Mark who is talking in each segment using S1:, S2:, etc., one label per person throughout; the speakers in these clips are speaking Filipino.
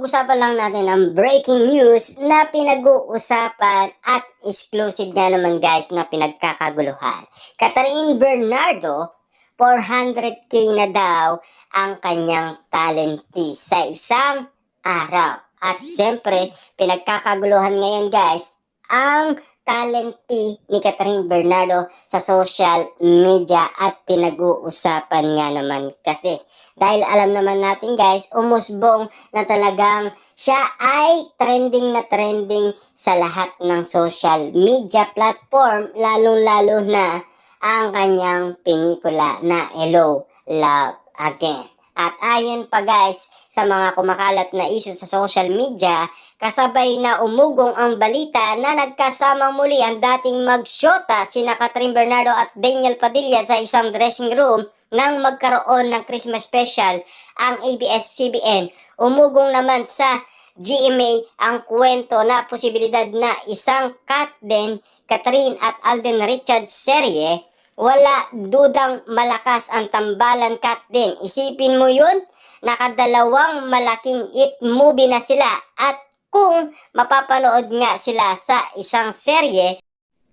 S1: pag-usapan lang natin ang breaking news na pinag-uusapan at exclusive nga naman guys na pinagkakaguluhan. Catherine Bernardo, 400k na daw ang kanyang talent fee sa isang araw. At siyempre, pinagkakaguluhan ngayon guys ang talent fee ni Catherine Bernardo sa social media at pinag-uusapan nga naman kasi. Dahil alam naman natin guys, umusbong na talagang siya ay trending na trending sa lahat ng social media platform, lalong-lalo na ang kanyang pelikula na Hello, Love Again. At ayon pa guys sa mga kumakalat na issue sa social media, kasabay na umugong ang balita na nagkasamang muli ang dating magsyota sina Catherine Bernardo at Daniel Padilla sa isang dressing room nang magkaroon ng Christmas special ang ABS-CBN. Umugong naman sa GMA ang kwento na posibilidad na isang Catherine at Alden Richards serye. Wala dudang malakas ang tambalan din. Isipin mo yun, nakadalawang malaking hit movie na sila at kung mapapanood nga sila sa isang serye,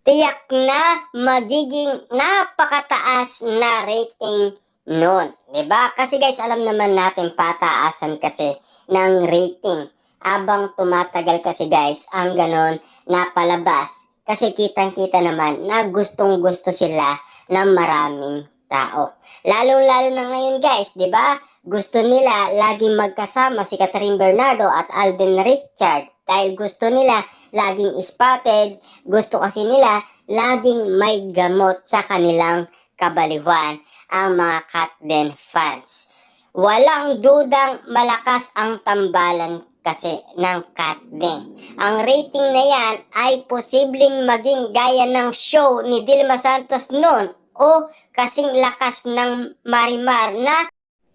S1: tiyak na magiging napakataas na rating nun. Diba? Kasi guys, alam naman natin pataasan kasi ng rating. Abang tumatagal kasi guys, ang ganon na palabas. Kasi kitang-kita naman na gustong-gusto sila ng maraming tao. Lalong-lalo na ngayon guys, di ba? Gusto nila laging magkasama si Catherine Bernardo at Alden Richard dahil gusto nila laging spotted, gusto kasi nila laging may gamot sa kanilang kabaliwan ang mga Catden fans. Walang dudang malakas ang tambalan kasi ng Catden. Ang rating na yan ay posibleng maging gaya ng show ni Dilma Santos noon o kasing lakas ng Marimar na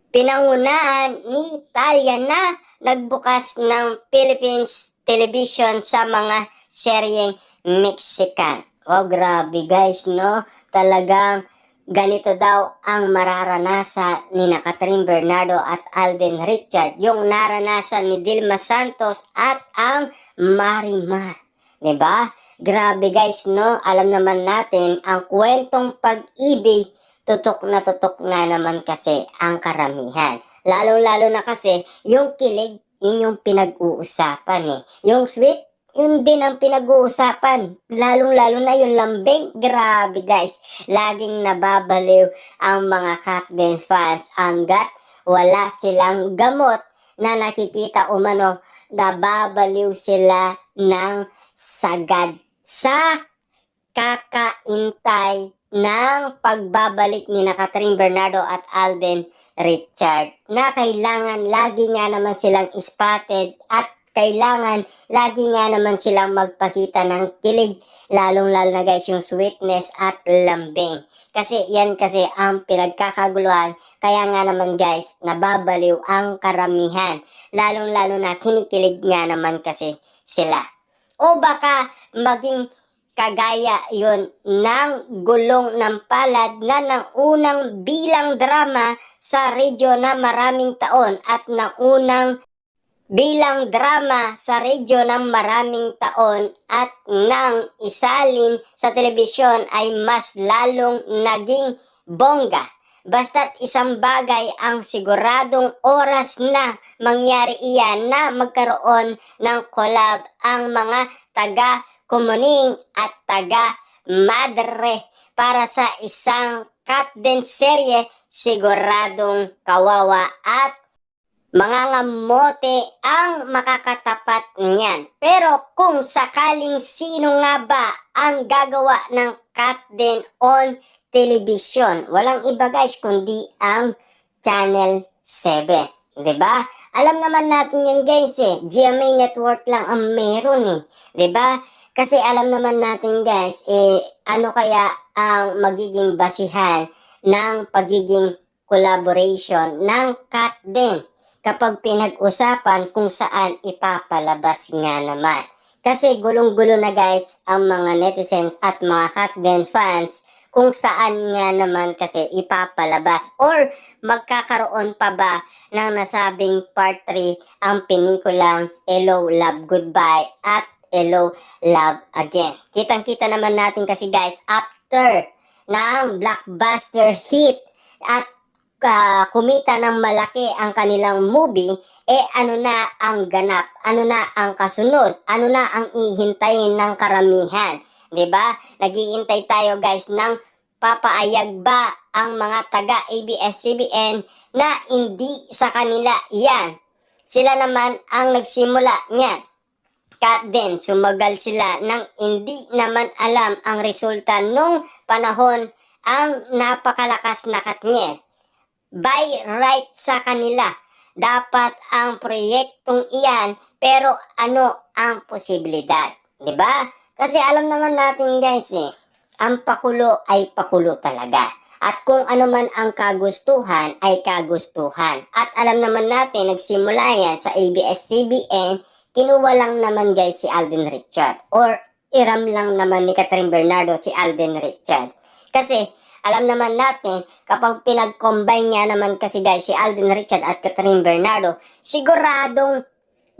S1: pinangunahan ni Talia na nagbukas ng Philippines Television sa mga seryeng Mexican. Oh, grabe guys, no? Talagang ganito daw ang mararanasan ni Catherine Bernardo at Alden Richard, yung naranasan ni Dilma Santos at ang Marimar. Diba? Grabe guys, no? Alam naman natin, ang kwentong pag-ibig, tutok na naman kasi ang karamihan. Lalo-lalo na kasi, yung kilig, yun yung pinag-uusapan eh. Yung sweet, yun din ang pinag-uusapan. Lalong-lalo na yung lambing. Grabe guys. Laging nababaliw ang mga Catden fans hanggat wala silang gamot na nakikita umano. Nababaliw sila ng sagad sa kakaintay ng pagbabalik ni Catherine Bernardo at Alden Richard. Na kailangan lagi nga naman silang spotted at kailangan lagi nga naman silang magpakita ng kilig, lalong-lalo na guys yung sweetness at lambing. Kasi yan kasi ang pinagkakaguluhan, kaya nga naman guys, nababaliw ang karamihan. Lalong-lalo na kinikilig nga naman kasi sila. O baka maging kagaya yun ng Gulong ng Palad na ng unang bilang drama sa radyo na maraming taon at ng unang bilang drama sa radyo ng maraming taon at nang isalin sa telebisyon ay mas lalong naging bongga. Basta't isang bagay ang siguradong oras na mangyari iyan na magkaroon ng collab ang mga taga-Kumuning at taga-Madre para sa isang Catden serye, siguradong kawawa at mangangamote ang makakatapat niyan. Pero kung sakaling sino nga ba ang gagawa ng Catden on television, walang iba guys kundi ang Channel 7. Diba? Alam naman natin yan guys eh. GMA Network lang ang meron eh. Diba? Kasi alam naman natin guys ano kaya ang magiging basihan ng pagiging collaboration ng Catden kapag pinag-usapan kung saan ipapalabas nga naman. Kasi gulong-gulo na guys ang mga netizens at mga Catden fans kung saan nga naman kasi ipapalabas or magkakaroon pa ba ng nasabing part 3 ang pelikulang Hello, Love, Goodbye at Hello, Love Again. Kitang-kita naman natin kasi guys, after ng blockbuster hit at kumita ng malaki ang kanilang movie, ano na ang ganap, ano na ang kasunod, ano na ang ihintayin ng karamihan. 'Di ba? Naghihintay tayo guys ng papaayag ba ang mga taga ABS-CBN na hindi sa kanila iyan. Sila naman ang nagsimula niyan. Kat din, sumagal sila nang hindi naman alam ang resulta nung panahon ang napakalakas na Katniel. By right sa kanila, dapat ang proyektong iyan, pero ano ang posibilidad? 'Di ba? Kasi alam naman natin guys ang pakulo ay pakulo talaga. At kung ano man ang kagustuhan ay kagustuhan. At alam naman natin, nagsimula yan sa ABS-CBN, kinuha lang naman guys si Alden Richard. Or iram lang naman ni Catherine Bernardo si Alden Richard. Kasi alam naman natin, kapag pinag-combine nga naman kasi guys si Alden Richard at Catherine Bernardo, siguradong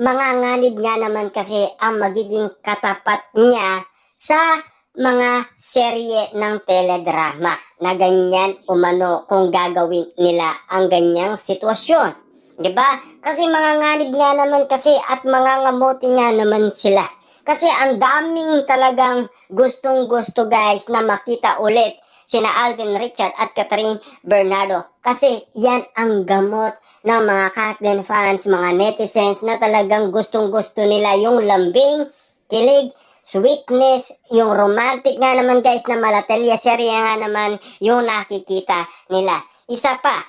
S1: manganganib nga naman kasi ang magiging katapat niya sa mga serye ng teledrama na ganyan umano kung gagawin nila ang ganyang sitwasyon. 'Di ba? Kasi manganganib nga naman kasi at mangangamote nga naman sila. Kasi ang daming talagang gustong-gusto guys na makita ulit sina Alden Richard at Catherine Bernardo. Kasi yan ang gamot ng mga Katden fans, mga netizens na talagang gustong-gusto nila yung lambing, kilig, sweetness, yung romantic nga naman guys na malatelya serye nga naman yung nakikita nila. Isa pa,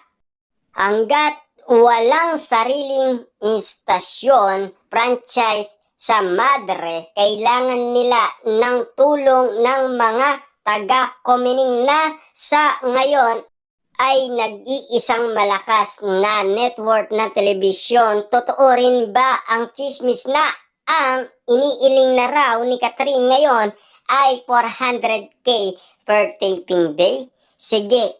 S1: hanggat walang sariling istasyon, franchise sa Madre, kailangan nila ng tulong ng mga taga-Komining na sa ngayon ay nag-iisang malakas na network na telebisyon. Totoo rin ba ang chismis na ang iniiling na raw ni Catherine ngayon ay 400k per taping day? Sige,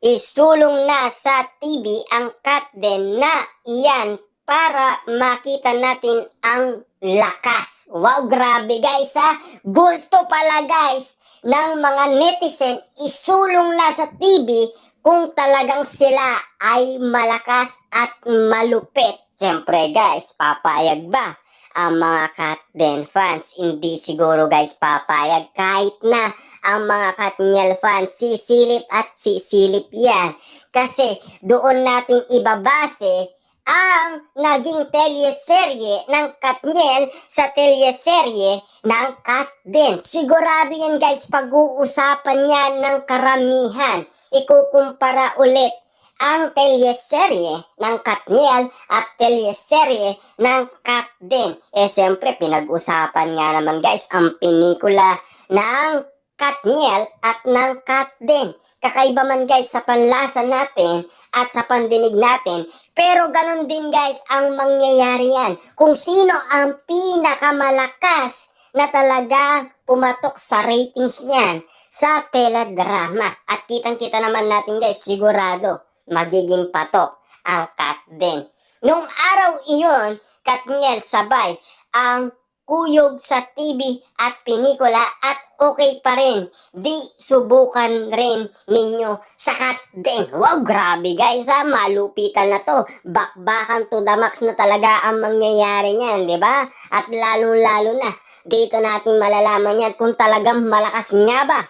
S1: isulong na sa TV ang Katden na iyan para makita natin ang lakas. Wow, grabe guys ha! Gusto pala guys ng mga netizen isulong na sa TV kung talagang sila ay malakas at malupit. Siyempre guys, papayag ba ang mga Katden fans? Hindi siguro guys papayag kahit na ang mga Katniel fans sisilip at sisilip yan. Kasi doon natin ibabase ang naging teleserye ng Katniel sa teleserye ng Katden. Sigurado yan guys, pag-uusapan yan ng karamihan. Ikukumpara ulit ang teleserye ng Katniel at teleserye ng Katden. Siyempre, pinag-usapan nga naman guys ang pelikula ng Katniel at ng Katden. Kakaiba man guys sa panlasa natin at sa pandinig natin. Pero ganun din guys ang mangyayari yan. Kung sino ang pinakamalakas na talaga pumatok sa ratings niyan sa teledrama. At kitang-kita naman natin guys, sigurado magiging patok ang Katden. Nung araw iyon, Katniel sabay ang kuyog sa TV at pelikula at okay pa rin. Di subukan rin ninyo sa Katden. Wow, grabe guys ha, malupitan na to. Bakbakan to the max na talaga ang mangyayari niyan, di ba? At lalo-lalo na, dito natin malalaman yan kung talagang malakas nga ba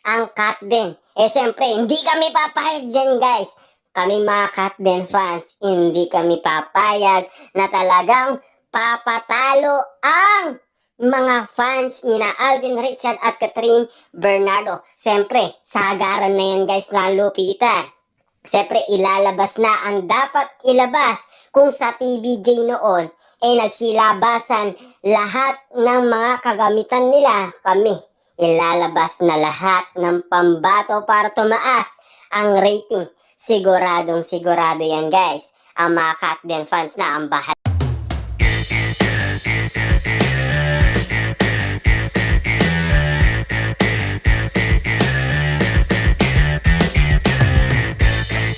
S1: ang Katden. Siyempre, hindi kami papayag dyan guys. Kami mga Katden fans, hindi kami papayag na talagang papatalo ang mga fans ni na Alden Richard at Catherine Bernardo. Siyempre, sagaran na yan guys na lupitan. Siyempre, ilalabas na ang dapat ilabas kung sa TVJ noon nagsilabasan lahat ng mga kagamitan nila. Kami, ilalabas na lahat ng pambato para tumaas ang rating. Siguradong sigurado yan guys. Ang mga Katden fans na ang bahala.